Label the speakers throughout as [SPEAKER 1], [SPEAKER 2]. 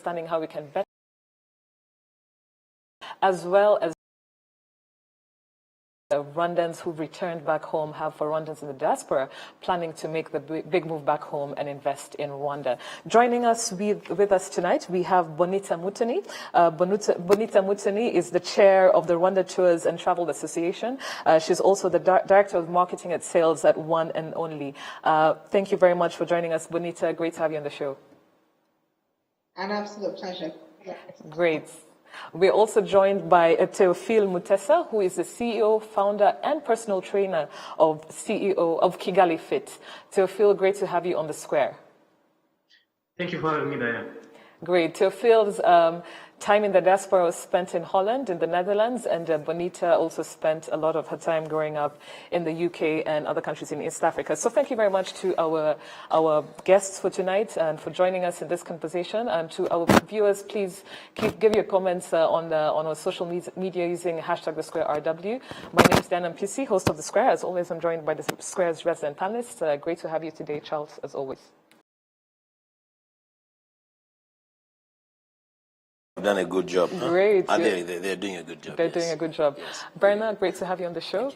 [SPEAKER 1] understanding how we can better, as well as Rwandans who've returned back home have for Rwandans in the diaspora planning to make the big move back home and invest in Rwanda. Joining us with us tonight, we have Bonita Mutoni. Bonita Mutoni is the chair of the Rwanda Tours and Travel Association. She's also the director of marketing and sales at One and Only. Thank you very much for joining us, Bonita. Great to have you on the show.
[SPEAKER 2] An absolute pleasure.
[SPEAKER 1] Great. We're also joined by Theophile Mutesa, who is the CEO, founder, and personal trainer of Kigali Fit. Theophile, great to have you on the square.
[SPEAKER 3] Thank you for having me, Diane.
[SPEAKER 1] Great. Theophile's time in the diaspora was spent in Holland, in the Netherlands, and Bonita also spent a lot of her time growing up in the UK and other countries in East Africa. So thank you very much to our guests for tonight and for joining us in this conversation. And to our viewers, please give your comments on our social media using #TheSquareRW. My name is Diana Mpisi, host of The Square. As always, I'm joined by The Square's resident panelists. Great to have you today, Charles, as always.
[SPEAKER 4] Done a good job. Huh?
[SPEAKER 1] Great.
[SPEAKER 4] They're doing a good job.
[SPEAKER 1] They're doing a good job.
[SPEAKER 4] Yes.
[SPEAKER 1] Bernard, great to have you on the show.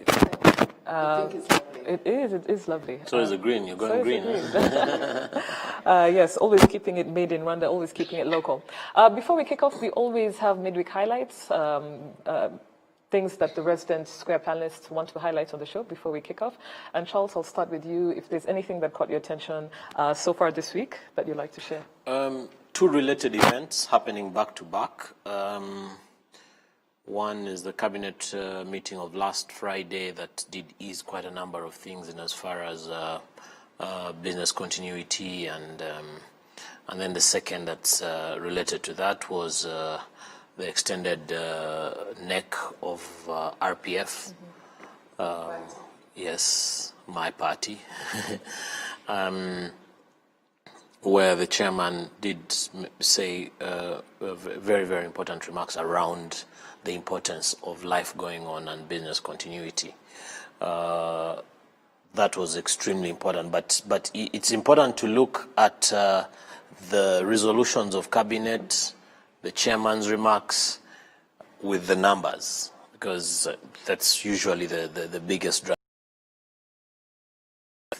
[SPEAKER 1] It is lovely.
[SPEAKER 4] So is the green. You're going green.
[SPEAKER 1] Yes, always keeping it made in Rwanda, always keeping it local. Before we kick off, we always have midweek highlights, things that the resident Square panelists want to highlight on the show before we kick off. And Charles, I'll start with you. If there's anything that caught your attention so far this week that you'd like to share.
[SPEAKER 4] Two related events happening back to back. One is the cabinet meeting of last Friday that did ease quite a number of things in as far as business continuity, and then the second that's related to that was the extended neck of RPF. Yes, my party. Where the chairman did say very, very important remarks around the importance of life going on and business continuity. That was extremely important, but it's important to look at the resolutions of cabinet, the chairman's remarks with the numbers, because that's usually the biggest driver.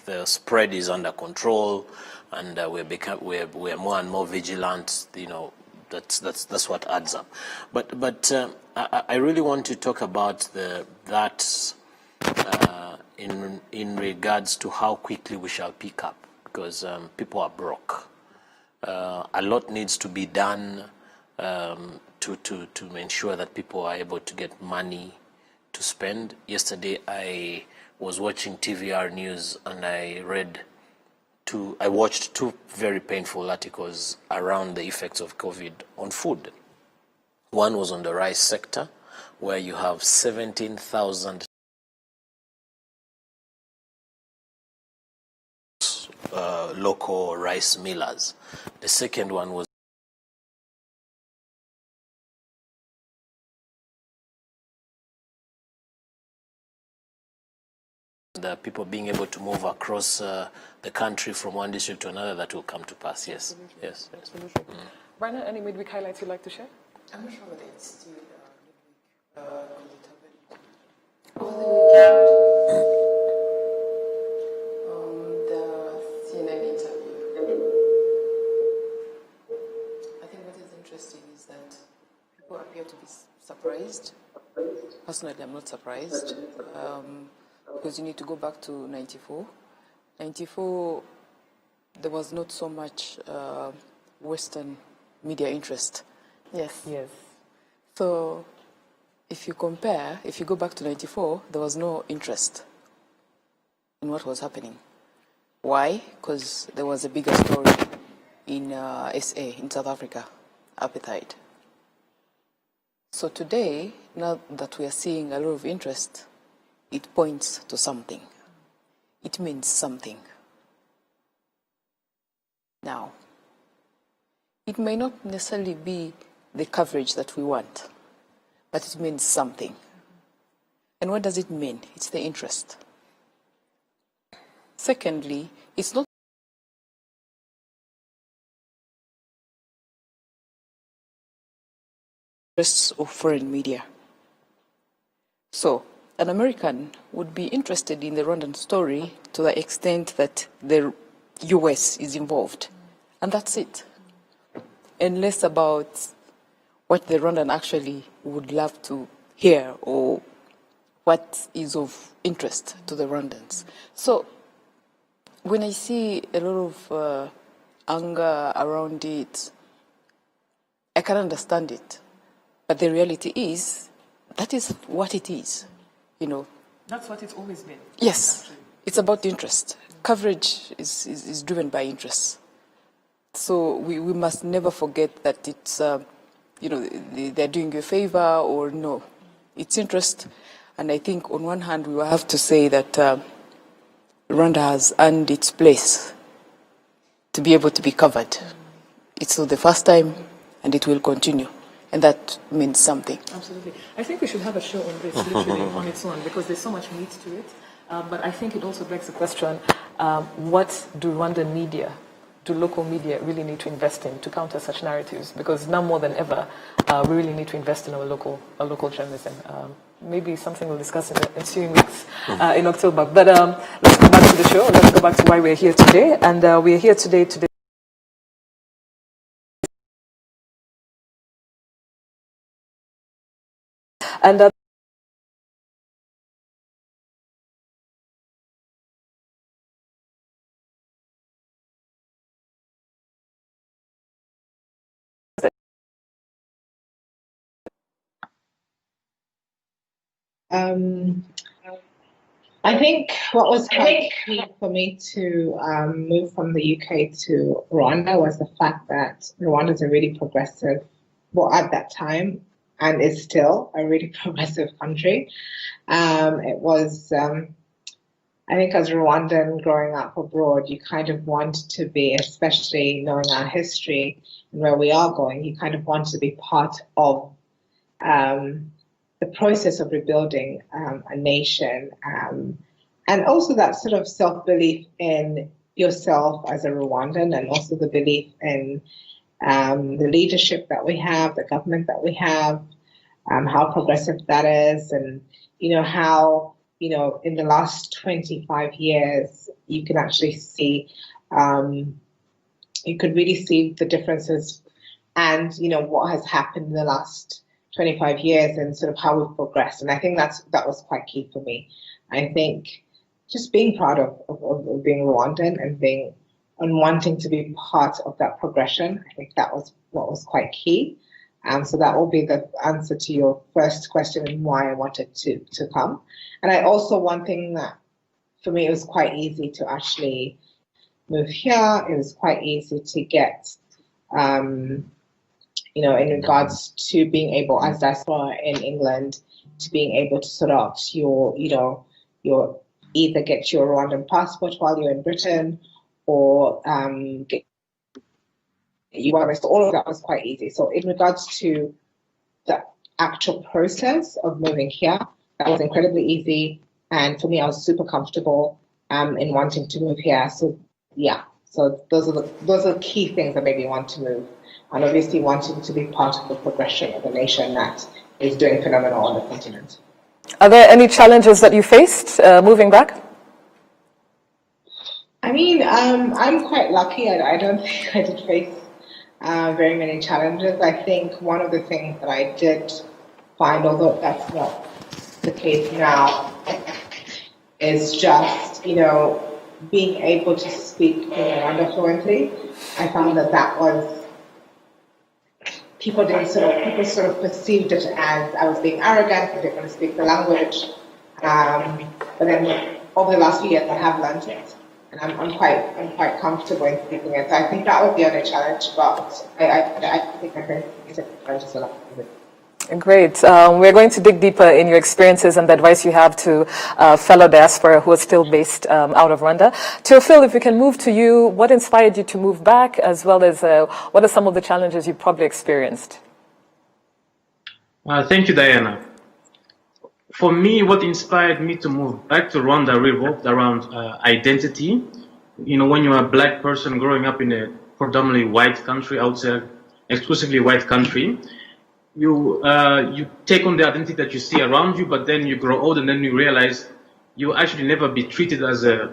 [SPEAKER 4] The spread is under control, and we're more and more vigilant. You know, that's what adds up. But I really want to talk about that in regards to how quickly we shall pick up, because people are broke. A lot needs to be done to ensure that people are able to get money to spend. Yesterday I was watching TVR News and I watched two very painful articles around the effects of COVID on food. One was on the rice sector, where you have 17,000 local rice millers. The second one was the people being able to move across the country from one district to another. That will come to pass. Yes.
[SPEAKER 1] Absolutely.
[SPEAKER 4] Yes.
[SPEAKER 1] Absolutely. Raina, any midweek highlights you'd like to share?
[SPEAKER 2] I'm not sure whether it's still midweek. Over the weekend, the CNN interview. I think what is interesting is that people appear to be surprised. Personally, I'm not surprised. Because you need to go back to 94. 94, there was not so much Western media interest.
[SPEAKER 1] Yes.
[SPEAKER 2] So if you go back to 94, there was no interest in what was happening. Why? Because there was a bigger story in SA, in South Africa, apartheid. So today, now that we are seeing a lot of interest, it points to something. It means something. Now, it may not necessarily be the coverage that we want, but it means something. And what does it mean? It's the interest. Secondly, it's not interests of foreign media. So, an American would be interested in the Rwandan story to the extent that the US is involved. And that's it. And less about what the Rwandan actually would love to hear or what is of interest to the Rwandans. So, when I see a lot of anger around it, I can understand it. But the reality is, that is what it is, you know.
[SPEAKER 1] That's what it's always been.
[SPEAKER 2] Yes,
[SPEAKER 1] actually.
[SPEAKER 2] It's about interest. Coverage is driven by interest. So we must never forget that it's, they're doing you a favor or no. It's interest. And I think on one hand, we will have to say that Rwanda has earned its place to be able to be covered. It's not the first time, and it will continue. And that means something.
[SPEAKER 1] Absolutely. I think we should have a show on this, literally on its own, because there's so much meat to it. But I think it also begs the question, what do Rwandan media, do local media really need to invest in to counter such narratives? Because now more than ever, we really need to invest in our local journalism. Maybe something we'll discuss in the ensuing weeks in October. But let's go back to the show. Let's go back to why we're here today. And we're here today to and
[SPEAKER 5] I think what was quite key for me to move from the UK to Rwanda was the fact that Rwanda is a really progressive, well, at that time, and is still a really progressive country. It was, I think as Rwandan growing up abroad, you kind of want to be, especially knowing our history and where we are going, you kind of want to be part of the process of rebuilding a nation, and also that sort of self-belief in yourself as a Rwandan, and also the belief in the leadership that we have, the government that we have, how progressive that is, and how in the last 25 years you can actually see, you could really see the differences, and what has happened in the last 25 years and sort of how we've progressed. And I think that was quite key for me. I think just being proud of being Rwandan and wanting to be part of that progression, I think that was what was quite key. So that will be the answer to your first question and why I wanted to come. And I also, one thing that for me, it was quite easy to actually move here. It was quite easy to get, in regards to being able, as diaspora in England, to being able to sort out your either get your Rwandan passport while you're in Britain, or get you arrested. All of that was quite easy. So in regards to the actual process of moving here, that was incredibly easy. And for me, I was super comfortable in wanting to move here. So yeah, so those are the key things that made me want to move. And obviously wanting to be part of the progression of a nation that is doing phenomenal on the continent.
[SPEAKER 1] are there any challenges that you faced moving back?
[SPEAKER 5] I mean, I'm quite lucky. I don't think I did face very many challenges. I think one of the things that I did find, although that's not the case now, is just, being able to speak Rwanda fluently. I found that was, people sort of perceived it as I was being arrogant, I didn't want to speak the language. But then over the last few years, I have learned it, and I'm quite comfortable in speaking it. So I think that was the other challenge, but I think I can face it just a lot of it.
[SPEAKER 1] Great. We're going to dig deeper in your experiences and the advice you have to fellow diaspora who are still based out of Rwanda. Teofil, if we can move to you, what inspired you to move back, as well as what are some of the challenges you probably experienced?
[SPEAKER 3] Thank you, Diana. For me, what inspired me to move back to Rwanda revolved around identity. When you're a black person growing up in a predominantly white country, I would say exclusively white country, you take on the identity that you see around you, but then you grow old and then you realize you actually never be treated as a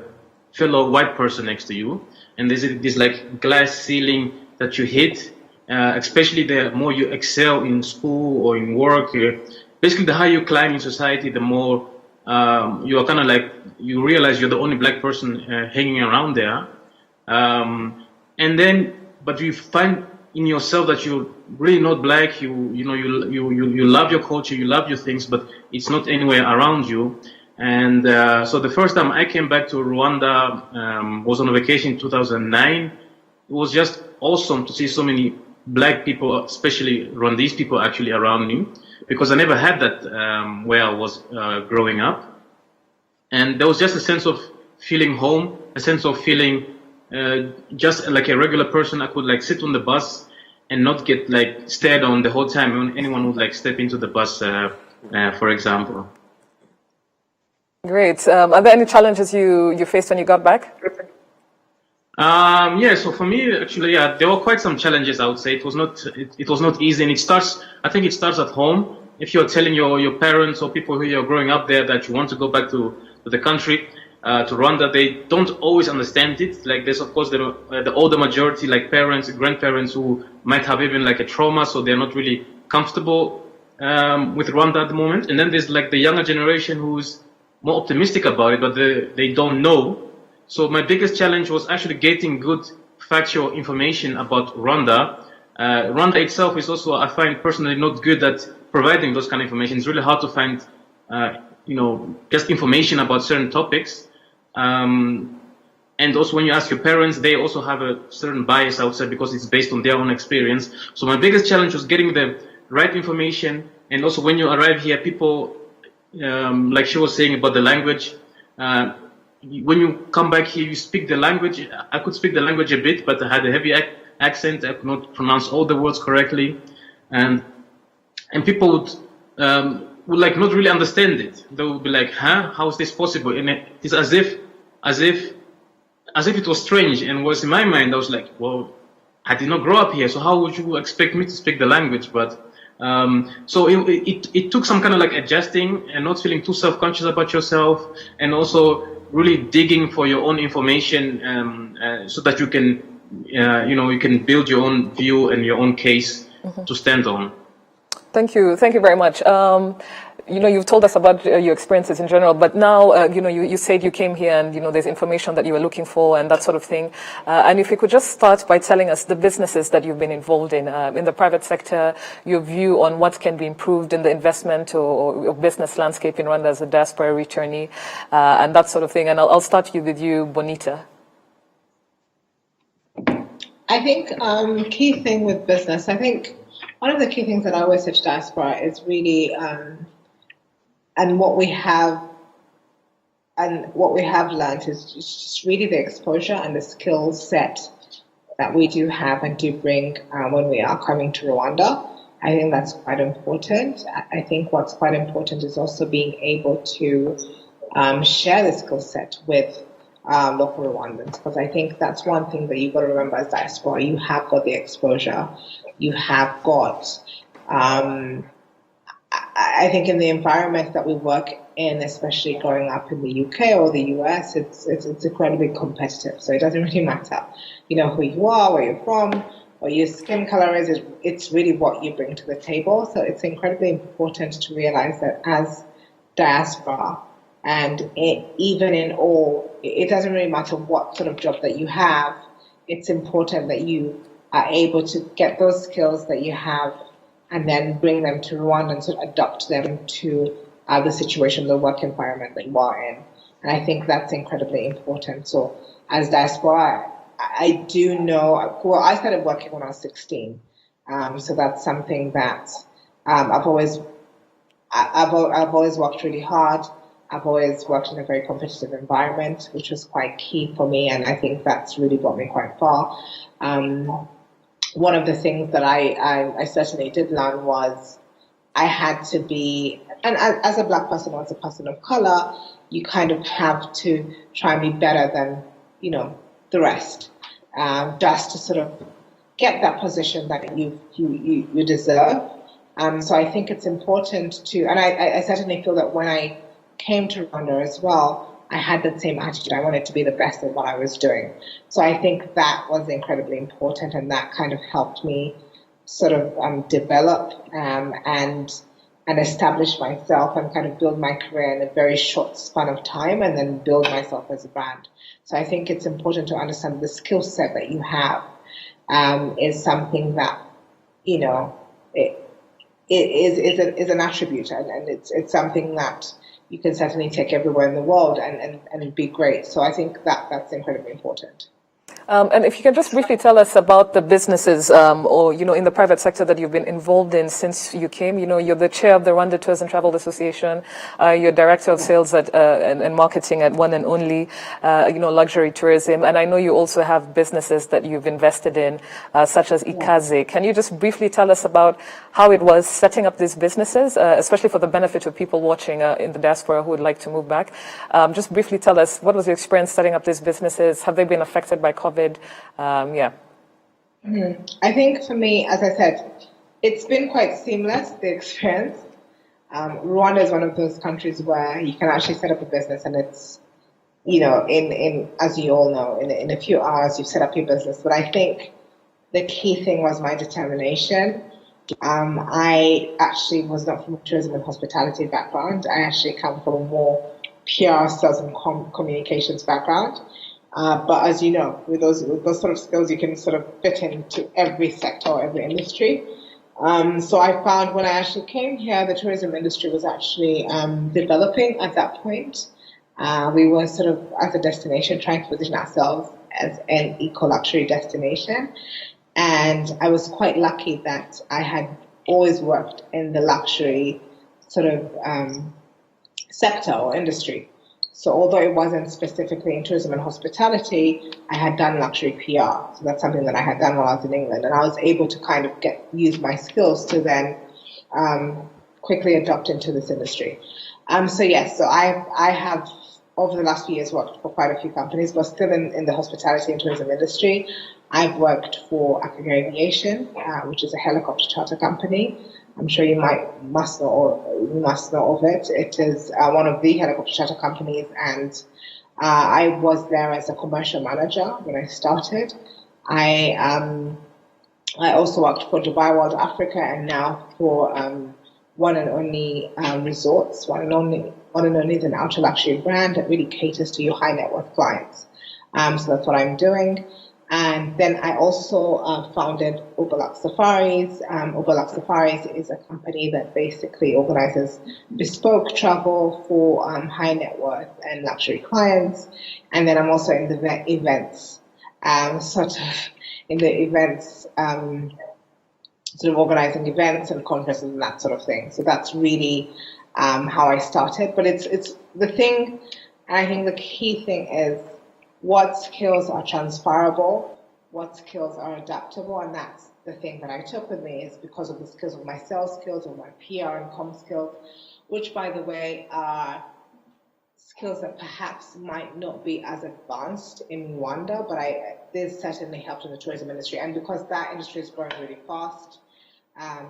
[SPEAKER 3] fellow white person next to you, and there's this like glass ceiling that you hit, especially the more you excel in school or in work. Basically, the higher you climb in society, the more you are kind of like, you realize you're the only black person hanging around there, and then but you find in yourself that you're really not black. You love your culture, you love your things, but it's not anywhere around you. And so the first time I came back to Rwanda was on a vacation in 2009. It was just awesome to see so many black people, especially Rwandese people, actually around me, because I never had that where I was growing up. And there was just a sense of feeling home, a sense of feeling just like a regular person. I could like sit on the bus and not get like stared on the whole time when anyone would like step into the bus, for example.
[SPEAKER 1] Great. Are there any challenges you faced when you got back?
[SPEAKER 3] Yeah, so for me, actually, yeah, there were quite some challenges. I would say it was not easy, and I think it starts at home. If you're telling your parents or people who are growing up there that you want to go back to the country, to Rwanda, they don't always understand it. Like there's of course the older majority, like parents, grandparents, who might have even like a trauma, so they're not really comfortable with Rwanda at the moment. And then there's like the younger generation who's more optimistic about it, but they don't know. So my biggest challenge was actually getting good factual information about Rwanda. Rwanda itself is also, I find personally, not good at providing those kind of information. It's really hard to find, just information about certain topics. And also when you ask your parents, they also have a certain bias, I would say, because it's based on their own experience. So my biggest challenge was getting the right information. And also when you arrive here, people, like she was saying about the language, when you come back here, you speak the language. I could speak the language a bit, but I had a heavy accent. I could not pronounce all the words correctly, and people would like not really understand it. They would be like, "Huh? How is this possible?" And it's as if it was strange. And was in my mind, I was like, "Well, I did not grow up here, so how would you expect me to speak the language?" But so it took some kind of like adjusting and not feeling too self-conscious about yourself, and also really digging for your own information, so that you can, you can build your own view and your own case to stand on.
[SPEAKER 1] Thank you very much. You've told us about your experiences in general, but now, you said you came here and, there's information that you were looking for and that sort of thing. And if you could just start by telling us the businesses that you've been involved in the private sector, your view on what can be improved in the investment or business landscape in Rwanda as a diaspora returnee, and that sort of thing. And I'll start with you, Bonita.
[SPEAKER 5] I think key thing with business, I think one of the key things that I always say to diaspora is really, and what we have learned is just really the exposure and the skill set that we do have and do bring when we are coming to Rwanda. I think that's quite important. I think what's quite important is also being able to share the skill set with local Rwandans, because I think that's one thing that you've got to remember as diaspora. You have got the exposure. You have got, I think in the environment that we work in, especially growing up in the UK or the US, it's incredibly competitive. So it doesn't really matter, who you are, where you're from, what your skin color is. It's really what you bring to the table. So it's incredibly important to realize that as diaspora, and even in all, it doesn't really matter what sort of job that you have. It's important that you are able to get those skills that you have and then bring them to Rwanda and sort of adapt them to the situation, the work environment that you are in. And I think that's incredibly important. So as diaspora, I do know, well, I started working when I was 16. So that's something that I've always worked really hard. I've always worked in a very competitive environment, which was quite key for me. And I think that's really brought me quite far. One of the things that I certainly did learn was I had to be, and as a Black person or as a person of color, you kind of have to try and be better than, the rest, just to sort of get that position that you deserve. So I think it's important to, and I certainly feel that when I came to Rwanda as well, I had that same attitude. I wanted to be the best at what I was doing. So I think that was incredibly important, and that kind of helped me sort of develop and establish myself and kind of build my career in a very short span of time, and then build myself as a brand. So I think it's important to understand the skill set that you have is something that, you know, it is an attribute, and it's something that you can certainly take everywhere in the world and be great. So I think that's incredibly important.
[SPEAKER 1] And if you can just briefly tell us about the businesses or, you know, in the private sector that you've been involved in since you came. You know, you're the chair of the Rwanda Tours and Travel Association. You're director of sales at, and marketing at One and Only, you know, luxury tourism. And I know you also have businesses that you've invested in, such as Ikaze. Can you just briefly tell us about how it was setting up these businesses, especially for the benefit of people watching in the diaspora who would like to move back? Just briefly tell us, what was your experience setting up these businesses? Have they been affected by COVID? I
[SPEAKER 5] think for me, as I said, it's been quite seamless, the experience. Rwanda is one of those countries where you can actually set up a business, and it's, you know, in as you all know, in a few hours you've set up your business. But I think the key thing was my determination. I actually was not from a tourism and hospitality background. I actually come from a more PR, sales and communications background. But as you know, with those sort of skills, you can sort of fit into every sector, every industry. So I found when I actually came here, the tourism industry was actually developing at that point. We were sort of, as a destination, trying to position ourselves as an eco-luxury destination. And I was quite lucky that I had always worked in the luxury sort of sector or industry. So although it wasn't specifically in tourism and hospitality, I had done luxury PR. So that's something that I had done while I was in England. And I was able to kind of use my skills to then quickly adopt into this industry. So yes, so I have, over the last few years, worked for quite a few companies, but still in the hospitality and tourism industry. I've worked for Africa Aviation, which is a helicopter charter company. I'm sure you must know of it. It is one of the helicopter charter companies, and I was there as a commercial manager when I started. I also worked for Dubai World Africa, and now for One and Only Resorts. One and Only is an ultra luxury brand that really caters to your high net worth clients. So that's what I'm doing. And then I also founded Uberlux Safaris. Uberlux Safaris is a company that basically organizes bespoke travel for high net worth and luxury clients. And then I'm also in the events, sort of organizing events and conferences and that sort of thing. So that's really how I started. But it's the thing, and I think the key thing is, what skills are transferable, what skills are adaptable, and that's the thing that I took with me, is because of the skills of my sales skills or my PR and comm skills, which, by the way, are skills that perhaps might not be as advanced in Rwanda, but this certainly helped in the tourism industry. And because that industry is growing really fast,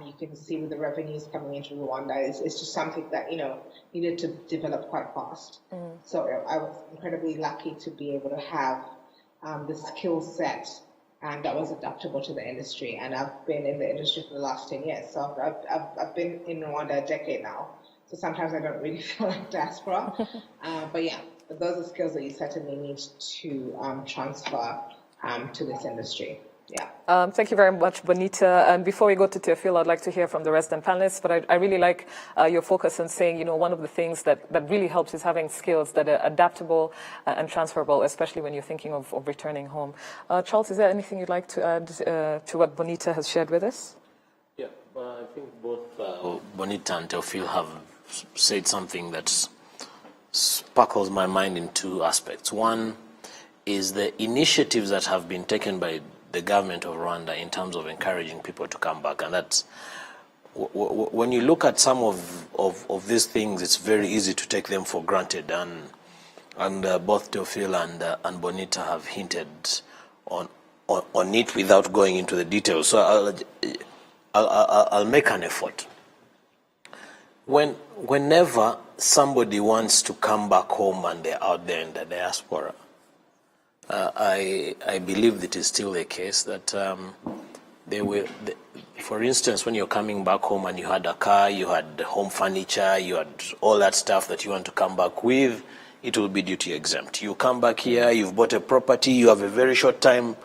[SPEAKER 5] you can see with the revenues coming into Rwanda, it's just something that, you know, needed to develop quite fast. So I was incredibly lucky to be able to have the skill set and that was adaptable to the industry. And I've been in the industry for the last 10 years. So I've been in Rwanda a decade now. So sometimes I don't really feel like diaspora. But yeah, those are skills that you certainly need to transfer to this industry. Yeah.
[SPEAKER 1] Thank you very much, Bonita. And before we go to Teofilo, I'd like to hear from the resident panelists. But I really like your focus on saying, you know, one of the things that really helps is having skills that are adaptable and transferable, especially when you're thinking of returning home. Charles, is there anything you'd like to add to what Bonita has shared with us?
[SPEAKER 4] Yeah, I think both Bonita and Teofilo have said something that sparkles my mind in two aspects. One is the initiatives that have been taken by the government of Rwanda in terms of encouraging people to come back. And that's, when you look at some of these things, it's very easy to take them for granted. And both Teofilo and Bonita have hinted on it without going into the details. So I'll make an effort Whenever somebody wants to come back home and they're out there in the diaspora, I believe it is still the case that for instance, when you're coming back home and you had a car, you had home furniture, you had all that stuff that you want to come back with, it will be duty exempt. You come back here, you've bought a property, you have a very short time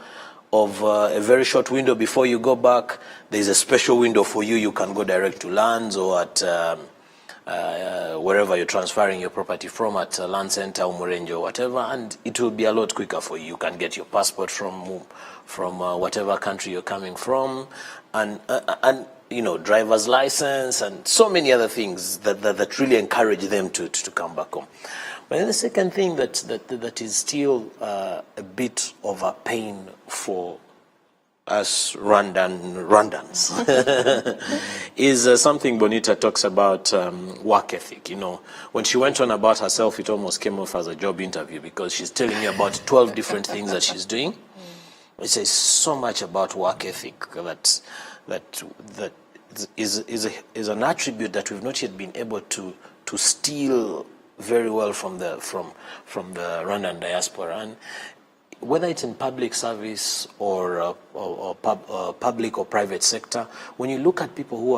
[SPEAKER 4] of a very short window before you go back. There's a special window for you. You can go direct to lands or at wherever you're transferring your property from, at Land Center, Umurenje, or whatever, and it will be a lot quicker for you. You can get your passport from whatever country you're coming from, and you know, driver's license and so many other things that really encourage them to come back home. But then the second thing that is still a bit of a pain for us Rwandans is something Bonita talks about, work ethic. You know, when she went on about herself, it almost came off as a job interview because she's telling you about 12 different things that she's doing. It says so much about work ethic that is an attribute that we've not yet been able to steal very well from the Rwandan diaspora. And whether it's in public service or public or private sector, when you look at people who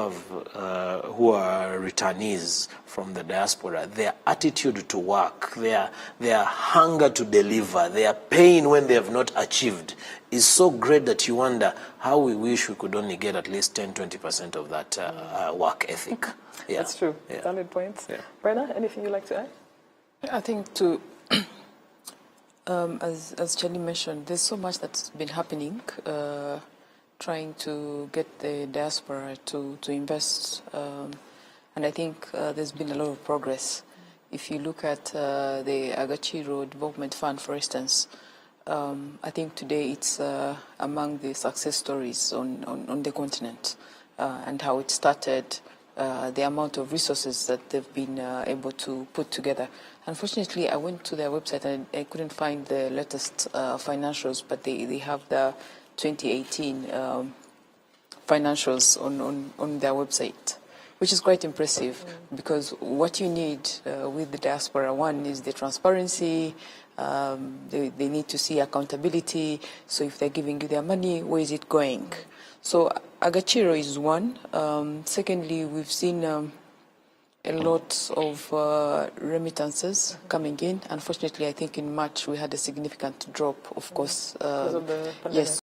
[SPEAKER 4] are returnees from the diaspora, their attitude to work, their hunger to deliver, their pain when they have not achieved is so great that you wonder how we wish we could only get at least 10-20% of that work ethic. Yeah.
[SPEAKER 1] That's true.
[SPEAKER 4] Yeah.
[SPEAKER 1] Valid points.
[SPEAKER 4] Yeah.
[SPEAKER 1] Brenna, anything you'd like to add?
[SPEAKER 2] I think as Charlie mentioned, there's so much that's been happening, trying to get the diaspora to invest, and I think there's been a lot of progress. If you look at the Agaciro Development Fund, for instance, I think today it's among the success stories on the continent, and how it started, the amount of resources that they've been able to put together. Unfortunately, I went to their website and I couldn't find the latest financials, but they have the 2018 financials on their website, which is quite impressive, because what you need with the diaspora, one is the transparency. They need to see accountability. So if they're giving you their money, where is it going? So Agaciro is one. Secondly, we've seen a lot of remittances coming in. Unfortunately, I think in March we had a significant drop, of course.
[SPEAKER 1] Because of the pandemic.
[SPEAKER 2] Yes.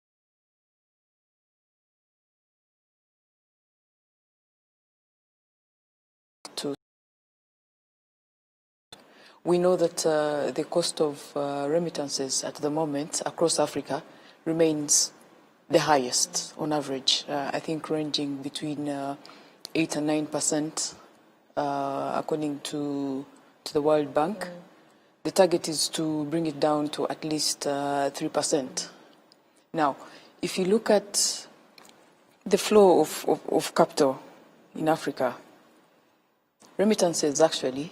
[SPEAKER 2] We know that the cost of remittances at the moment across Africa remains the highest on average, I think ranging between 8 and 9%, according to the World Bank. The target is to bring it down to at least 3%. Now, if you look at the flow of capital in Africa, remittances actually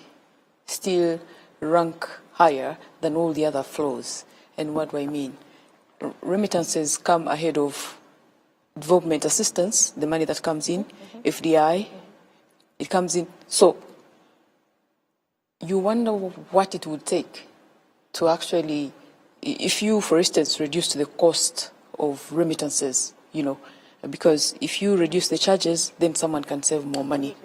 [SPEAKER 2] still rank higher than all the other flows. And what do I mean? Remittances come ahead of development assistance, the money that comes in, FDI, it comes in. So you wonder what it would take to actually, if you, for instance, reduce the cost of remittances, you know, because if you reduce the charges, then someone can save more money.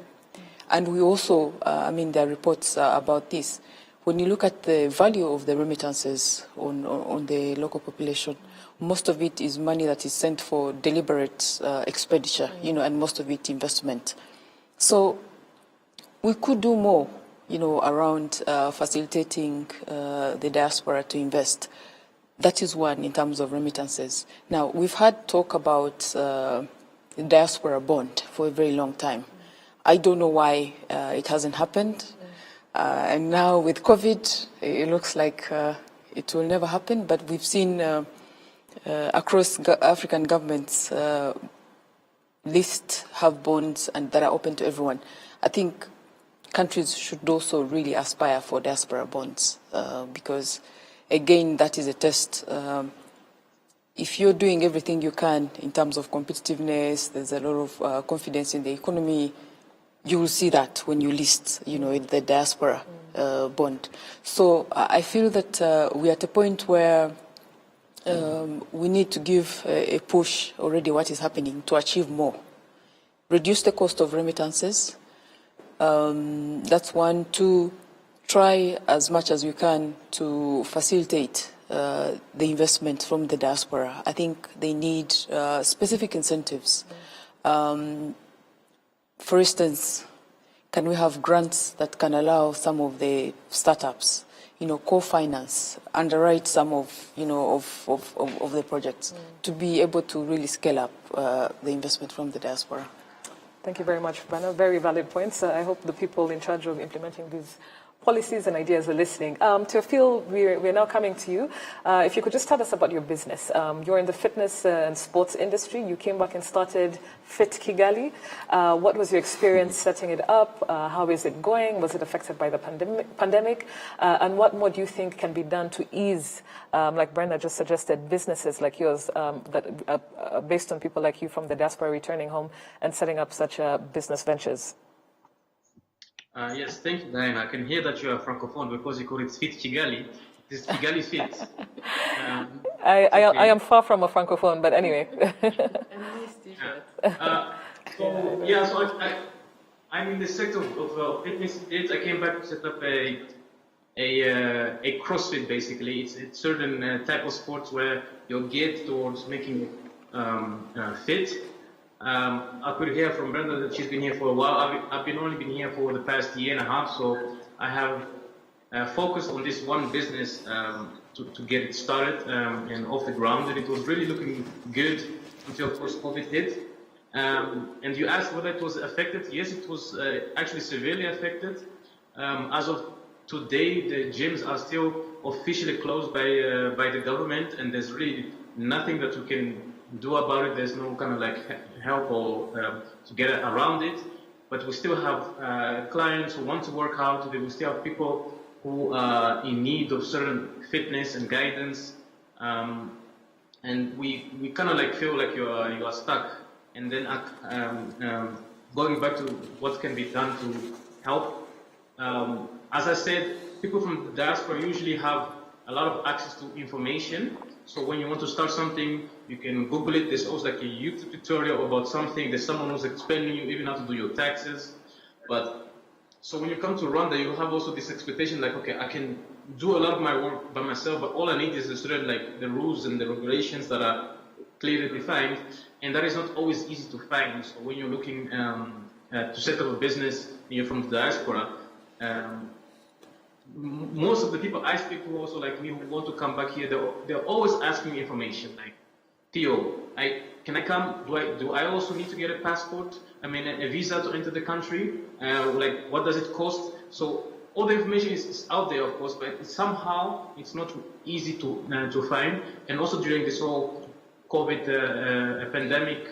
[SPEAKER 2] And we also, I mean, there are reports about this. When you look at the value of the remittances on the local population, most of it is money that is sent for deliberate expenditure, you know, and most of it investment. So we could do more, you know, around facilitating the diaspora to invest. That is one in terms of remittances. Now, we've had talk about the diaspora bond for a very long time. I don't know why it hasn't happened. And now with COVID, it looks like it will never happen. But we've seen across African governments lists have bonds and that are open to everyone. I think countries should also really aspire for diaspora bonds because, again, that is a test. If you're doing everything you can in terms of competitiveness, there's a lot of confidence in the economy, you will see that when you list, in the diaspora bond. So I feel that we're at a point where we need to give a push already what is happening to achieve more. Reduce the cost of remittances. That's one. Two, try as much as we can to facilitate the investment from the diaspora. I think they need specific incentives. For instance, can we have grants that can allow some of the startups, co-finance, underwrite some of the projects to be able to really scale up the investment from the diaspora.
[SPEAKER 1] Thank you very much, Bana. Very valid points. I hope the people in charge of implementing these policies and ideas are listening. Teofil, we're now coming to you. If you could just tell us about your business. You're in the fitness and sports industry. You came back and started Fit Kigali. What was your experience setting it up? How is it going? Was it affected by the pandemic? And what more do you think can be done to ease, like Brenda just suggested, businesses like yours that based on people like you from the diaspora returning home and setting up such business ventures?
[SPEAKER 3] Yes, thank you, Diana. I can hear that you are Francophone because you call it Fit Kigali. It is Kigali Fit.
[SPEAKER 1] I am far from a Francophone, but anyway.
[SPEAKER 3] So I'm in the sector of fitness. I came back to set up a CrossFit, basically. It's a certain type of sports where you're geared towards making fit. I could hear from Brenda that she's been here for a while. I've only been here for the past year and a half, so I have focused on this one business to get it started and off the ground, and it was really looking good until, of course, COVID hit. And you asked whether it was affected. Yes, it was actually severely affected. As of today, the gyms are still officially closed by the government, and there's really nothing that we can do about it. There's no kind of like help or to get around it. But we still have clients who want to work out. We still have people who are in need of certain fitness and guidance. And we kind of like feel like you are stuck. And then going back to what can be done to help. As I said, people from the diaspora usually have a lot of access to information. So when you want to start something, you can Google it. There's always like a YouTube tutorial about something. There's someone who's explaining you even how to do your taxes. But so when you come to Rwanda, you have also this expectation like, okay, I can do a lot of my work by myself, but all I need is certain like the rules and the regulations that are clearly defined, and that is not always easy to find. So when you're looking to set up a business and you're from the diaspora, most of the people I speak to also like me who want to come back here, they're always asking me information like, Theo, can I come? Do I also need to get a passport? I mean, a visa to enter the country? Like, what does it cost? So all the information is out there, of course, but somehow it's not easy to find. And also during this whole COVID pandemic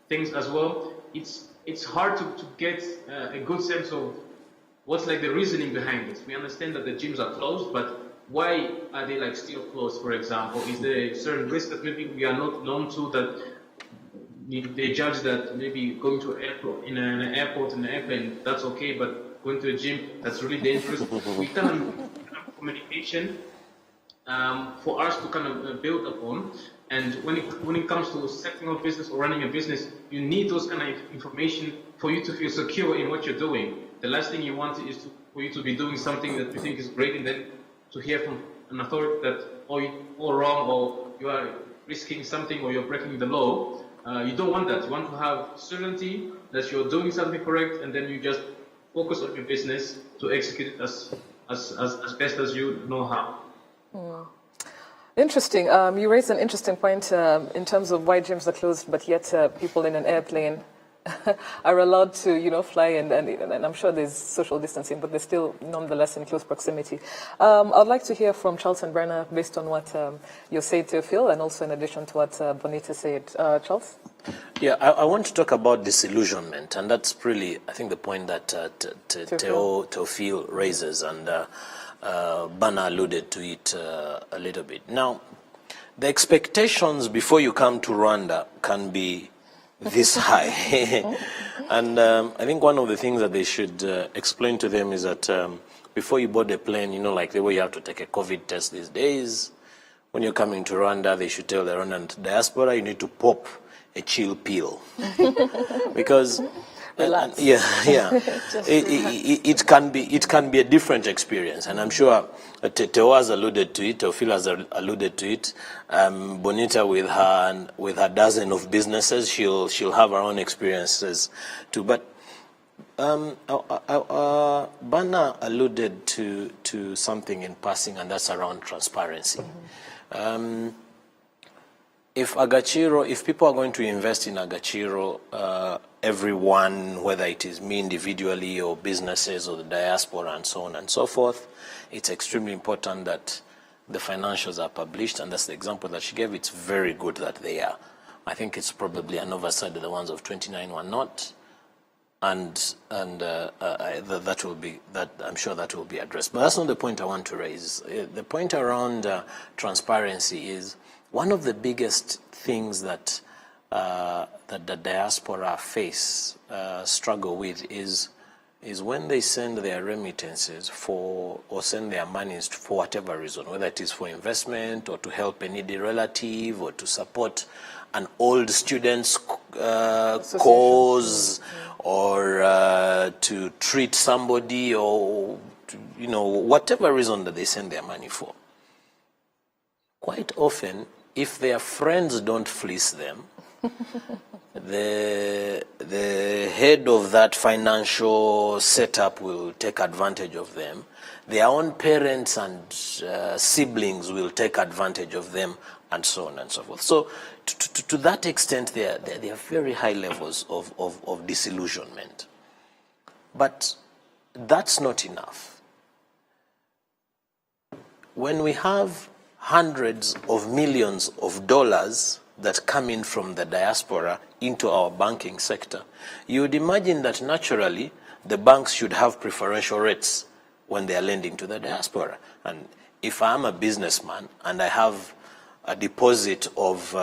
[SPEAKER 3] things as well, it's hard to get a good sense of what's like the reasoning behind it. We understand that the gyms are closed, but why are they like still closed, for example? Is there a certain risk that maybe we are not known to, that they judge that maybe going to an airport in an airplane, that's okay, but going to a gym, that's really dangerous? We kind of have communication for us to kind of build upon. And when it comes to setting up business or running a business, you need those kind of information for you to feel secure in what you're doing. The last thing you want is for you to be doing something that you think is great, and then to hear from an authority that you're all wrong, or you are risking something, or you're breaking the law. You don't want that. You want to have certainty that you're doing something correct, and then you just focus on your business to execute it as best as you know how.
[SPEAKER 1] Interesting. You raised an interesting point in terms of why gyms are closed, but yet people in an airplane are allowed to, fly, and I'm sure there's social distancing, but they're still nonetheless in close proximity. I'd like to hear from Charles and Brenna based on what you said to Phil, and also in addition to what Bonita said. Charles?
[SPEAKER 4] Yeah, I want to talk about disillusionment, and that's really, I think, the point that Teofil raises, and Bana alluded to it a little bit. Now, the expectations before you come to Rwanda can be this high. And I think one of the things that they should explain to them is that before you board a plane, like the way you have to take a COVID test these days, when you're coming to Rwanda, they should tell the Rwandan diaspora you need to pop a chill pill. Because it can be a different experience, and I'm sure Teo has alluded to it, Teofil has alluded to it. Bonita with her dozen of businesses, she'll have her own experiences too. But Bana alluded to something in passing, and that's around transparency. If people are going to invest in Agachiro, everyone, whether it is me individually or businesses or the diaspora and so on and so forth, it's extremely important that the financials are published, and that's the example that she gave. It's very good that they are. I think it's probably an oversight that the ones of 29 were not, and that I'm sure that will be addressed. But that's not the point I want to raise. The point around transparency is one of the biggest things that the diaspora struggle with is when they send their remittances or send their monies for whatever reason, whether it is for investment or to help a needy relative or to support an old student's cause or to treat somebody or whatever reason that they send their money for. Quite often, if their friends don't fleece them, the head of that financial setup will take advantage of them. Their own parents and siblings will take advantage of them, and so on and so forth. So to that extent, there are very high levels of disillusionment. But that's not enough. When we have hundreds of millions of dollars that come in from the diaspora into our banking sector, you would imagine that naturally the banks should have preferential rates when they are lending to the diaspora. And if I'm a businessman and I have a deposit of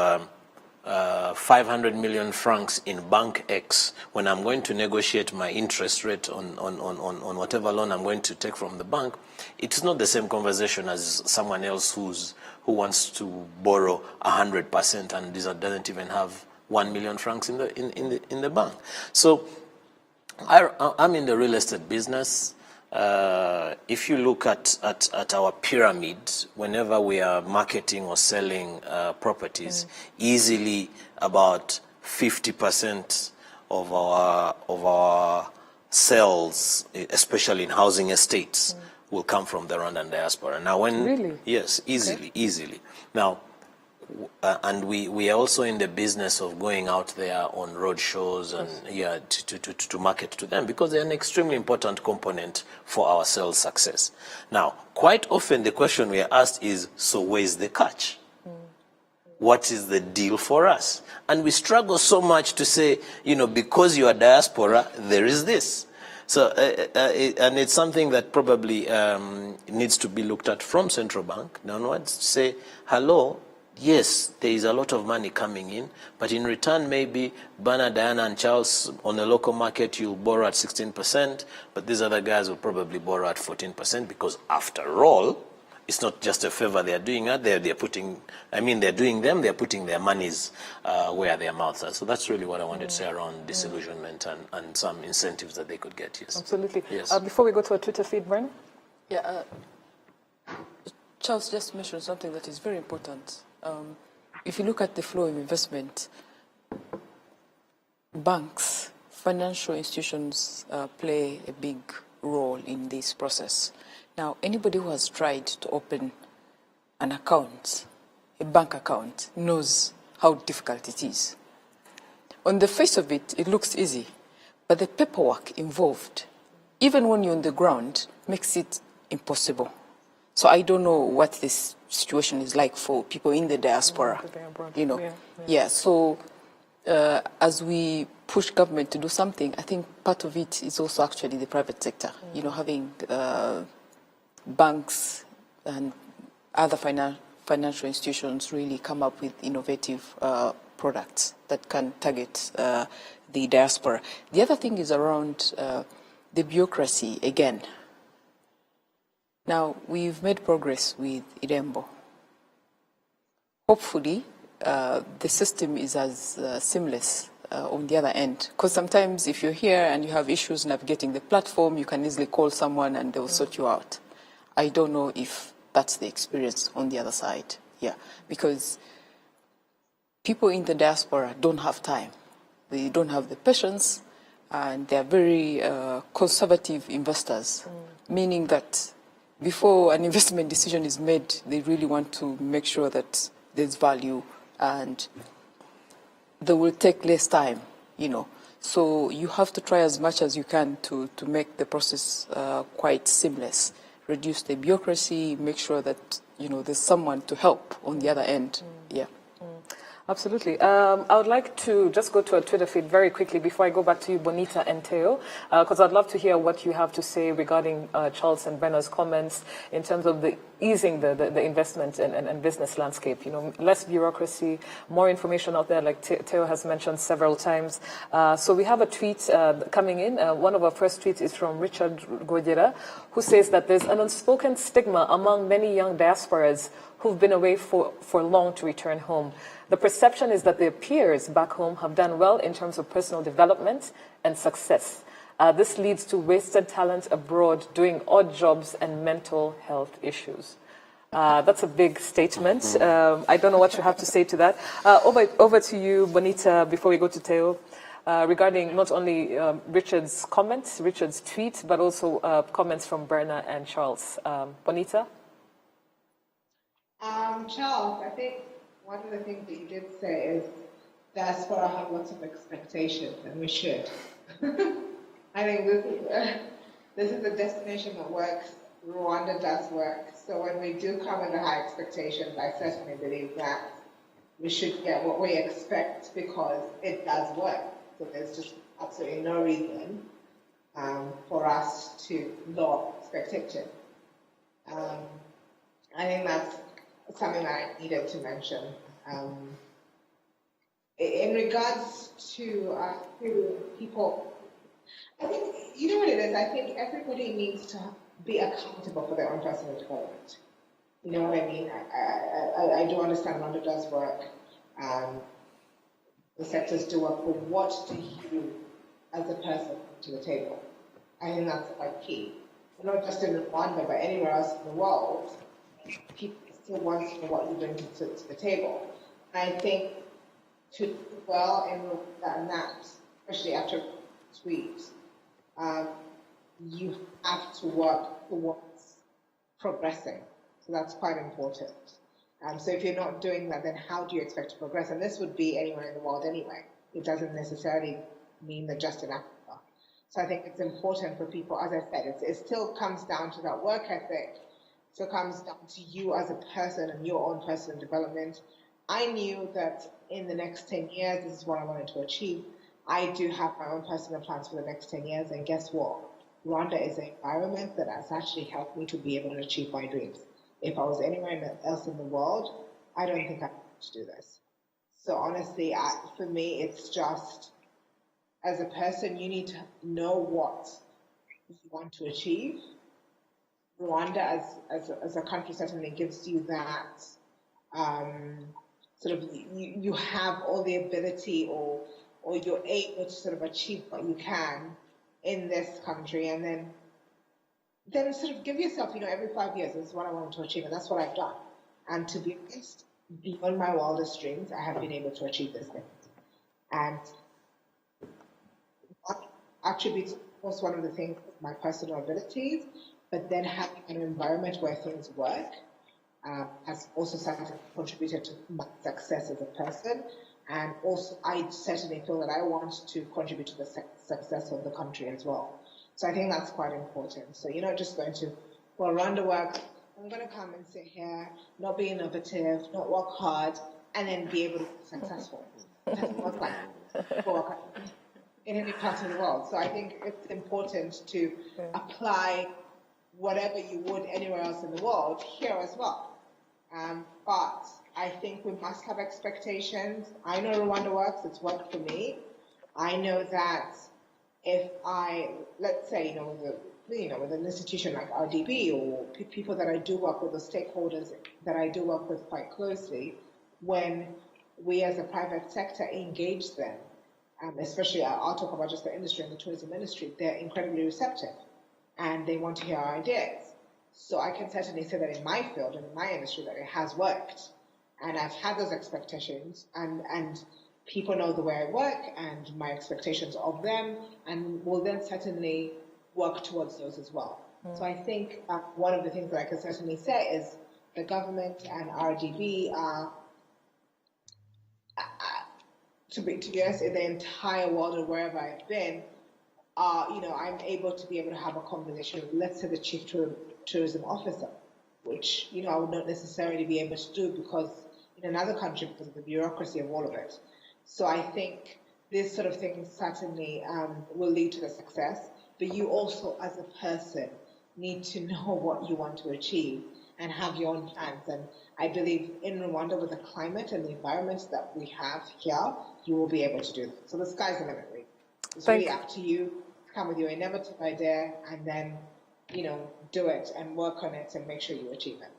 [SPEAKER 4] 500 million francs in Bank X, when I'm going to negotiate my interest rate on whatever loan I'm going to take from the bank, it's not the same conversation as someone else who wants to borrow 100% and doesn't even have 1 million francs in the bank. So I'm in the real estate business. If you look at our pyramid, whenever we are marketing or selling properties, easily about 50% of our sales, especially in housing estates, will come from the Rwandan diaspora. Now, yes, easily. Now, and we are also in the business of going out there on road shows and to market to them, because they're an extremely important component for our sales success. Now, quite often the question we are asked is, so where's the catch? What is the deal for us? And we struggle so much to say, because you are diaspora, there is this. So, and it's something that probably needs to be looked at from central bank downwards, to say, hello, yes, there is a lot of money coming in, but in return, maybe Bana, Diana, and Charles on the local market, you'll borrow at 16%, but these other guys will probably borrow at 14%, because after all, it's not just a favor they're doing out there, they're putting their monies where their mouths are. So that's really what I wanted to say around disillusionment and some incentives that they could get, yes.
[SPEAKER 1] Absolutely.
[SPEAKER 4] Yes.
[SPEAKER 1] Before we go to a Twitter feed, Bren?
[SPEAKER 2] Yeah, Charles just mentioned something that is very important. If you look at the flow of investment, banks, financial institutions play a big role in this process. Now, anybody who has tried to open an account, a bank account, knows how difficult it is. On the face of it, it looks easy, but the paperwork involved, even when you're on the ground, makes it impossible. So I don't know what this situation is like for people in the diaspora, So as we push government to do something, I think part of it is also actually the private sector, having banks and other financial institutions really come up with innovative products that can target the diaspora. The other thing is around the bureaucracy again. Now, we've made progress with Idembo. Hopefully, the system is as seamless on the other end. Because sometimes if you're here and you have issues navigating the platform, you can easily call someone and they'll sort you out. I don't know if that's the experience on the other side. Yeah, because people in the diaspora don't have time. They don't have the patience, and they're very conservative investors, meaning that before an investment decision is made, they really want to make sure that there's value, and they will take less time, you know. So you have to try as much as you can to make the process quite seamless, reduce the bureaucracy, make sure that, you know, there's someone to help on the other end. Yeah.
[SPEAKER 1] Absolutely. I would like to just go to a Twitter feed very quickly before I go back to you, Bonita and Theo, because I'd love to hear what you have to say regarding Charles and Brenna's comments in terms of the easing the investment and business landscape. You know, less bureaucracy, more information out there, like Theo has mentioned several times. So we have a tweet coming in. One of our first tweets is from Richard Godera, who says that there's an unspoken stigma among many young diasporas who've been away for long to return home. The perception is that their peers back home have done well in terms of personal development and success. This leads to wasted talent abroad doing odd jobs and mental health issues. That's a big statement. I don't know what you have to say to that. Over to you, Bonita, before we go to Theo, regarding not only Richard's comments, Richard's tweet, but also comments from Berna and Charles. Bonita?
[SPEAKER 5] Charles, I think one of the things that you did say is diaspora have lots of expectations, and we should. I think this is a destination that works. Rwanda does work. So when we do come with the high expectations, I certainly believe that we should get what we expect because it does work. So there's just absolutely no reason for us to lower expectation. I think that's something that I needed to mention. In regards to people, I think, you know what it is, I think everybody needs to be accountable for their own personal development. You know what I mean? I do understand Rwanda does work, the sectors do work, but what do you, as a person, bring to the table? I think that's quite key. Not just in Rwanda, but anywhere else in the world, people still want to know what you bring to the table. And I think to do well in that, especially after tweets, you have to work towards progressing. So that's quite important. So if you're not doing that, then how do you expect to progress? And this would be anywhere in the world anyway. It doesn't necessarily mean that just in Africa. So I think it's important for people, as I said, it still comes down to that work ethic. It still comes down to you as a person and your own personal development. I knew that in the next 10 years, this is what I wanted to achieve. I do have my own personal plans for the next 10 years. And guess what? Rwanda is an environment that has actually helped me to be able to achieve my dreams. If I was anywhere else in the world, I don't think I'd want to do this. So honestly, for me, it's just, as a person, you need to know what you want to achieve. Rwanda as a country certainly gives you that sort of, you have all the ability or you're able to sort of achieve what you can in this country, and then sort of give yourself, every 5 years, this is what I want to achieve, and that's what I've done. And to be honest, beyond my wildest dreams, I have been able to achieve this thing. And attributes, of course, one of the things, my personal abilities, but then having an environment where things work has also contributed to my success as a person. And also, I certainly feel that I want to contribute to the success of the country as well. So I think that's quite important. So you're not just going to, run the work, I'm going to come and sit here, not be innovative, not work hard, and then be able to be successful. It doesn't work like that in any part of the world. So I think it's important to apply whatever you would anywhere else in the world here as well. But I think we must have expectations. I know Rwanda works, it's worked for me. I know that if let's say, with an institution like RDB or people that I do work with, or stakeholders that I do work with quite closely, when we as a private sector engage them, especially I'll talk about just the industry and the tourism industry, they're incredibly receptive and they want to hear our ideas. So I can certainly say that in my field and in my industry that it has worked. And I've had those expectations, and people know the way I work and my expectations of them, and will then certainly work towards those as well. So I think one of the things that I can certainly say is the government and RDB are, to be honest, in the entire world or wherever I've been, I'm able to have a conversation with, let's say, the chief tourism officer, which, I would not necessarily be able to do because in another country because of the bureaucracy of all of it. So I think this sort of thing certainly will lead to the success, but you also as a person need to know what you want to achieve and have your own plans. And I believe in Rwanda, with the climate and the environment that we have here, you will be able to do that. So the sky's the limit, really. It's really up to you to come with your innovative idea and then, do it and work on it and make sure you achieve it.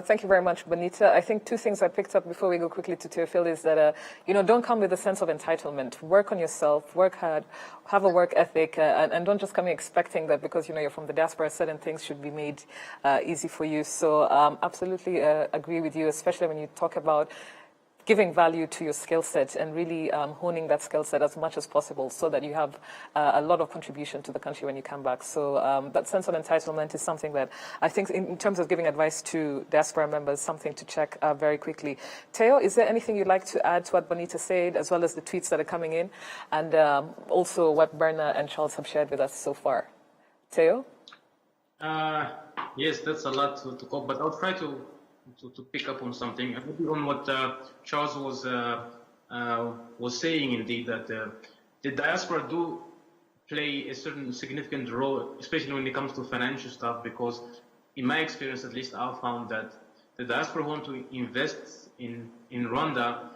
[SPEAKER 1] Thank you very much, Bonita. I think two things I picked up before we go quickly to Teofil is that, don't come with a sense of entitlement. Work on yourself, work hard, have a work ethic, and don't just come in expecting that because, you're from the diaspora, certain things should be made easy for you. So absolutely agree with you, especially when you talk about giving value to your skill set and really honing that skill set as much as possible so that you have a lot of contribution to the country when you come back. So that sense of entitlement is something that I think in terms of giving advice to diaspora members, something to check very quickly. Teo, is there anything you'd like to add to what Bonita said, as well as the tweets that are coming in, and also what Berna and Charles have shared with us so far? Teo?
[SPEAKER 3] Yes, that's a lot to cover, but I'll try to pick up on something, maybe on what Charles was saying. Indeed, that the diaspora do play a certain significant role, especially when it comes to financial stuff. Because, in my experience, at least, I've found that the diaspora want to invest in Rwanda.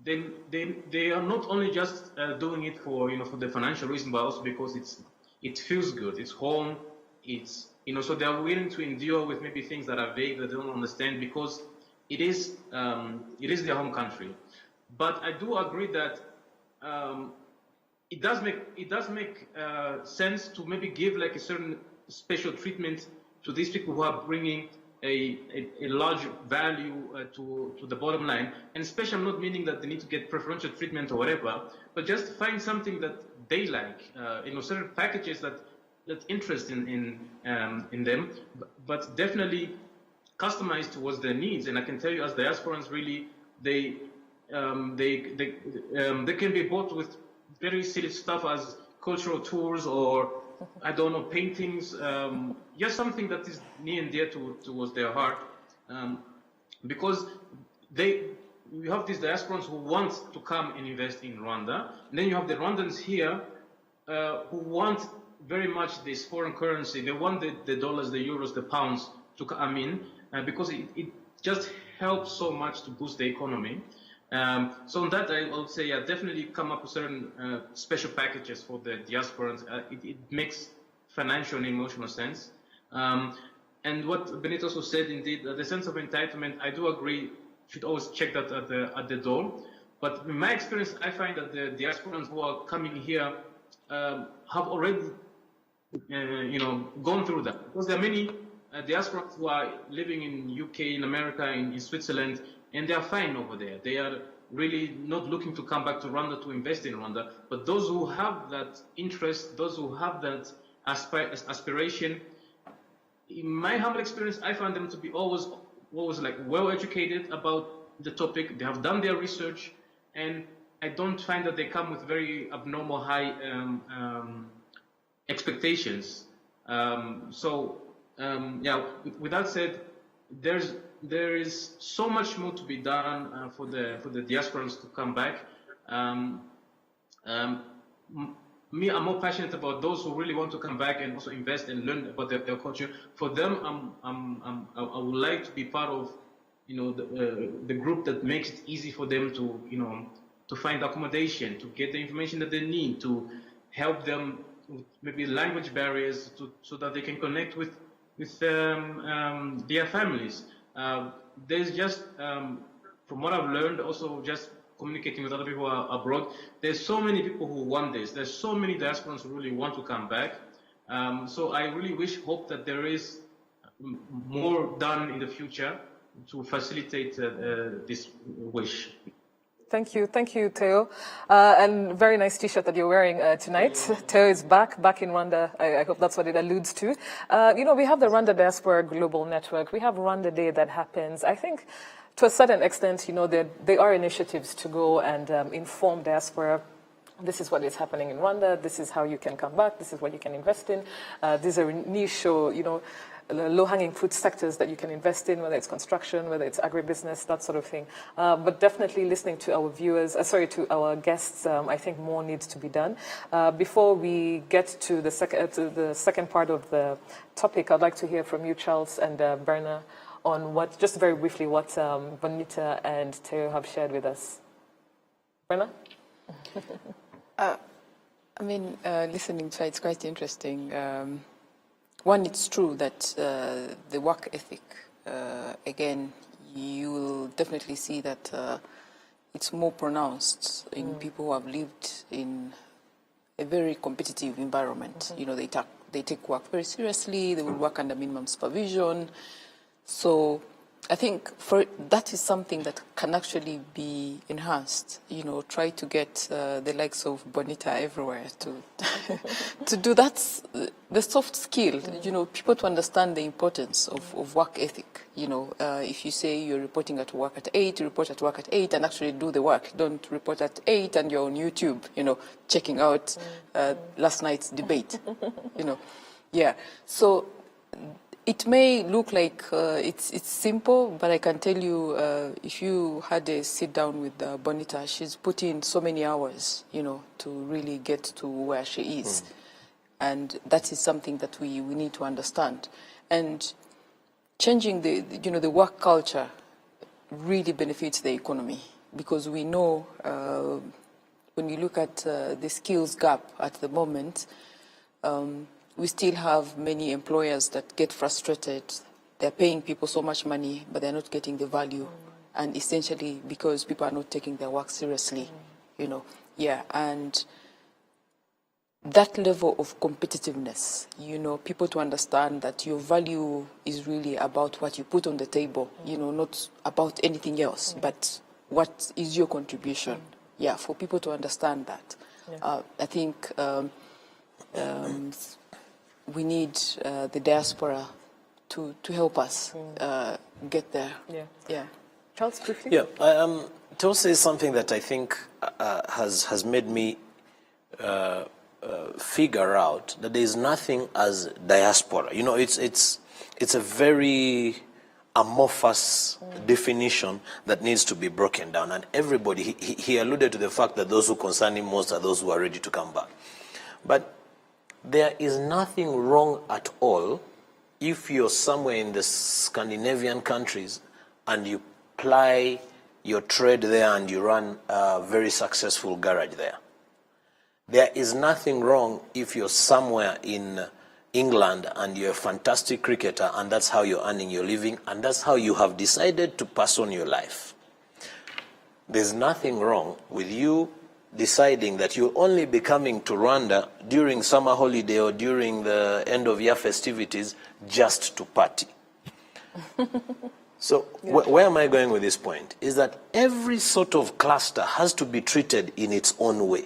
[SPEAKER 3] They are not only just doing it for for the financial reason, but also because it feels good. It's home. It's so they are willing to endure with maybe things that are vague, that they don't understand, because it is their home country. But I do agree that it does make sense to maybe give like a certain special treatment to these people who are bringing a large value to the bottom line. And especially, I'm not meaning that they need to get preferential treatment or whatever, but just find something that they like, certain packages that interest in them, but definitely customized towards their needs. And I can tell you, as diasporans, really, they can be bought with very silly stuff as cultural tours or paintings, just something that is near and dear towards their heart, because you have these diasporans who want to come and invest in Rwanda, and then you have the Rwandans here who want very much this foreign currency. They want the dollars, the euros, the pounds to come in because it just helps so much to boost the economy. So on that, I would say, definitely come up with certain special packages for the diasporans. It makes financial and emotional sense. And what Benito also said, indeed, the sense of entitlement, I do agree, should always check that at the door. But in my experience, I find that the diasporans who are coming here have already gone through that, because there are many diasporans who are living in UK, in America, in Switzerland, and they are fine over there. They are really not looking to come back to Rwanda to invest in Rwanda. But those who have that interest, those who have that aspiration, in my humble experience, I find them to be always like well educated about the topic. They have done their research, and I don't find that they come with very abnormal high expectations. With that said, there is so much more to be done for the diasporans to come back. Me, I'm more passionate about those who really want to come back and also invest and learn about their culture. For them, I would like to be part of the group that makes it easy for them to, to find accommodation, to get the information that they need, to help them with maybe language barriers, so that they can connect with their families. There's just, from what I've learned, also just communicating with other people abroad, there's so many people who want this. There's so many diasporans who really want to come back. So I really hope that there is more done in the future to facilitate this wish.
[SPEAKER 1] Thank you, Theo. And very nice T-shirt that you're wearing tonight. Theo is back in Rwanda. I hope that's what it alludes to. We have the Rwanda Diaspora Global Network. We have Rwanda Day that happens. I think, to a certain extent, there are initiatives to go and inform diaspora. This is what is happening in Rwanda. This is how you can come back. This is what you can invest in. These are niche or, low-hanging fruit sectors that you can invest in, whether it's construction, whether it's agribusiness, that sort of thing. But definitely listening to our viewers, to our guests, I think more needs to be done. Before we get to the second part of the topic, I'd like to hear from you, Charles and Berna, on just very briefly, what Bonita and Theo have shared with us. Berna?
[SPEAKER 2] Listening to it, it's quite interesting. One, it's true that the work ethic, again, you will definitely see that it's more pronounced in people who have lived in a very competitive environment. They take work very seriously. They will work under minimum supervision. So I think that is something that can actually be enhanced. Try to get the likes of Bonita everywhere to do that. The soft skill, people to understand the importance of work ethic. If you say you're reporting at work at 8, you report at work at 8 and actually do the work. Don't report at 8 and you're on YouTube, checking out last night's debate. Yeah. So it may look like it's simple, but I can tell you, if you had a sit down with Bonita, she's put in so many hours, to really get to where she is. And that is something that we need to understand. And changing the work culture really benefits the economy, because we know when you look at the skills gap at the moment, we still have many employers that get frustrated. They're paying people so much money, but they're not getting the value. And essentially because people are not taking their work seriously, Yeah, and that level of competitiveness, people to understand that your value is really about what you put on the table, not about anything else, but what is your contribution. Yeah, for people to understand that. Yeah. I think we need the diaspora to help us get there. Yeah.
[SPEAKER 1] Charles, briefly?
[SPEAKER 4] Yeah. To say something that I think has made me figure out that there is nothing as diaspora. It's a very amorphous definition that needs to be broken down. And everybody, he alluded to the fact that those who concern him most are those who are ready to come back. But there is nothing wrong at all if you're somewhere in the Scandinavian countries and you ply your trade there and you run a very successful garage there. There is nothing wrong if you're somewhere in England and you're a fantastic cricketer and that's how you're earning your living and that's how you have decided to pass on your life. There's nothing wrong with you deciding that you'll only be coming to Rwanda during summer holiday or during the end of year festivities just to party. So where am I going with this point? Is that every sort of cluster has to be treated in its own way.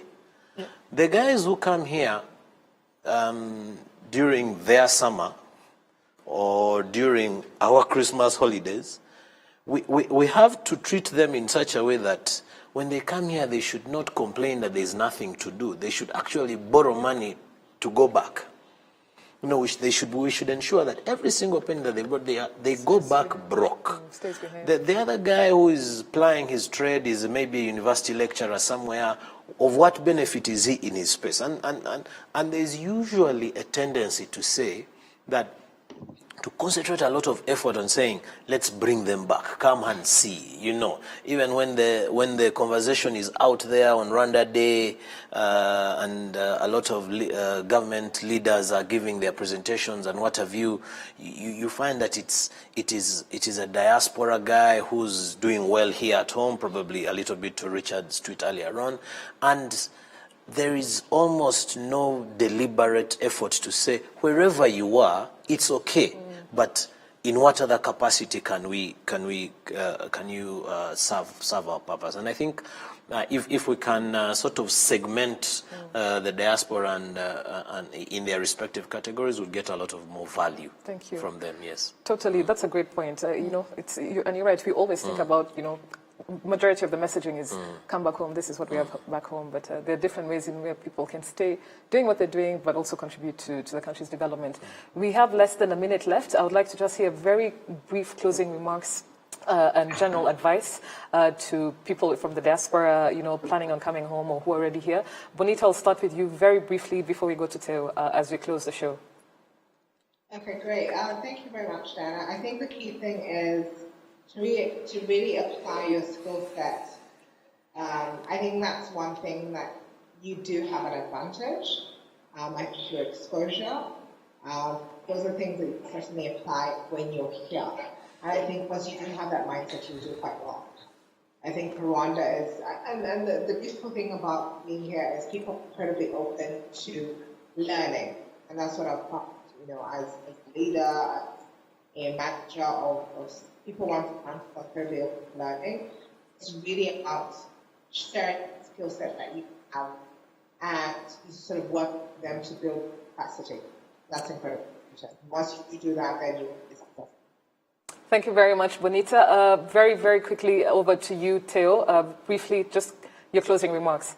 [SPEAKER 4] Yeah. The guys who come here during their summer or during our Christmas holidays, we have to treat them in such a way that when they come here, they should not complain that there's nothing to do. They should actually borrow money to go back. We should ensure that every single penny that they brought, they go back broke. The other guy who is plying his trade is maybe a university lecturer somewhere. Of what benefit is he in his space? And there's usually a tendency to say that to concentrate a lot of effort on saying, let's bring them back, come and see, you know. Even when the conversation is out there on Rwanda Day, and a lot of government leaders are giving their presentations and what have you, you find that it is a diaspora guy who's doing well here at home, probably a little bit to Richard's tweet earlier on, and there is almost no deliberate effort to say, wherever you are, it's okay, but in what other capacity can you serve our purpose? And I think if we can sort of segment the diaspora and in their respective categories, we'll get a lot of more value from them. Yes,
[SPEAKER 1] totally. That's a great point. You know, and you're right. We always think about, you know, majority of the messaging is come back home, this is what we have back home, but there are different ways in where people can stay doing what they're doing but also contribute to the country's development. We have less than a minute left. I would like to just hear very brief closing remarks and general advice to people from the diaspora, you know, planning on coming home or who are already here. Bonita, I'll start with you very briefly before we go to Theo as we close the show.
[SPEAKER 5] Okay, great. Thank you very much, Dana. I think the key thing is to really apply your skill set. I think that's one thing that you do have an advantage. I think your exposure. Those are things that you certainly apply when you're here. And I think once you do have that mindset, you'll do quite well. I think Rwanda is, and the beautiful thing about being here is people are incredibly open to learning. And that's what I've found, you know, as a leader, as a manager of people want to transfer their learning. It's really about sharing the skill set that you have and you sort of work with them to build capacity. That's incredible. Once you do that, then you will be successful.
[SPEAKER 1] Thank you very much, Bonita. Very, very quickly over to you, Theo. Briefly, just your closing remarks.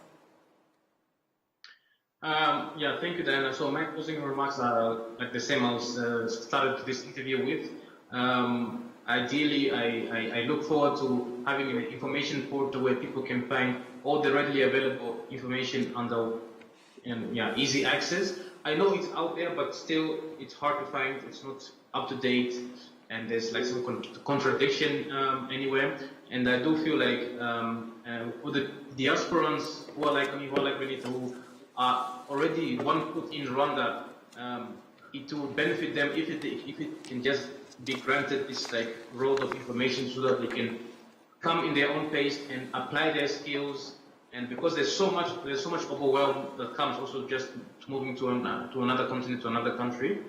[SPEAKER 3] Yeah, thank you, Diana. So my closing remarks are like the same I was started this interview with. Ideally, I look forward to having an information portal where people can find all the readily available information under easy access. I know it's out there, but still it's hard to find. It's not up to date, and there's like some contradiction anywhere. And I do feel like for the diasporans who are like me, who are like Benito, who are already one foot in Rwanda, it will benefit them if it can just be granted this like road of information so that they can come in their own pace and apply their skills. And because there's so much overwhelm that comes also just moving to another continent, to another country.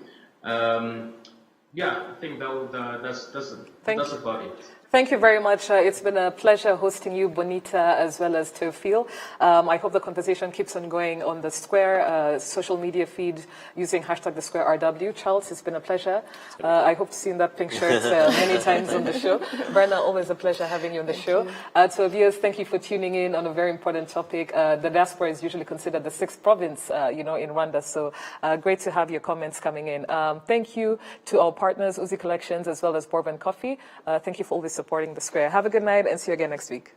[SPEAKER 3] Yeah, I think that's about it.
[SPEAKER 1] Thank you very much. It's been a pleasure hosting you, Bonita, as well as Teofil. I hope the conversation keeps on going on the Square social media feed using hashtag the Square RW. Charles, it's been a pleasure. I hope to see you in that pink shirt many times on the show. Berna, always a pleasure having you on the show. To viewers, thank you for tuning in on a very important topic. The diaspora is usually considered the sixth province, in Rwanda. So great to have your comments coming in. Thank you to our partners, Uzi Collections, as well as Bourbon Coffee. Thank you for always supporting the Square. Have a good night and see you again next week.